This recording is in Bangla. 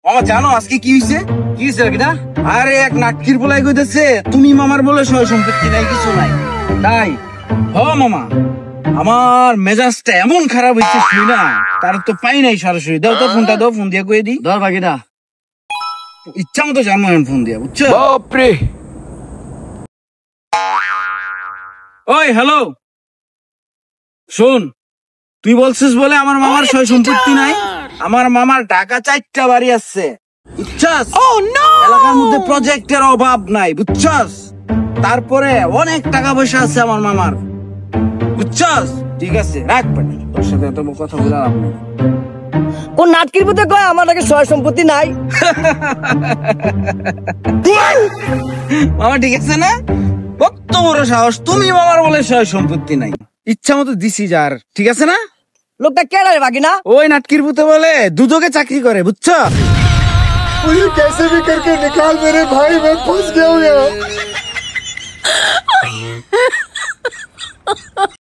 মামা জানো আজকে কি হয়েছে? কি হয়েছে কিনা? আরে এক নাটকির বলাই কইতেছে তুমি মামার বলে সয় সম্পত্তি নাই, কিছু নাই। তাই? হ মামা, আমার মেজাজটা এমন খারাপ হয়েছে শুনি না, তার তো পাই নাই সরাসরি। দাও তো ফোনটা, দাও, ফোন দিয়ে কয়ে দিই। ধর বাকিটা। ইচ্ছা মতো জানো এখন ফোন দিয়া, বুঝছো? বাপরে, ওই হ্যালো, শোন, তুই বলছিস বলে আমার মামার সয় সম্পত্তি নাই। আমার মামার ঢাকা 4টা বাড়ি আছে, বুঝছস? এলাকার মধ্যে প্রজেক্টের অভাব নাই, বুঝছস? তারপরে অনেক টাকা পয়সা আছে আমার মামার, বুঝছস? ঠিক আছে, রাখ পানি, তোর সাথে এত কথা বলে লাভ নেই। ও নাটকির মধ্যে কয় আমার নাকি সয় সম্পত্তি নাই। মামা ঠিক আছে না? কত বড় সাহস, তুমি মামার বলে সয় সম্পত্তি নাই। ইচ্ছা মতো দিছি যার, ঠিক আছে না? লোকটা কেডা রে বাকি না? ওই নাটকির ভূতে বলে দুদকে চাকরি করে, বুঝছো? मुझे कैसे भी करके निकाल मेरे भाई, मैं फंस गया हूँ यहाँ।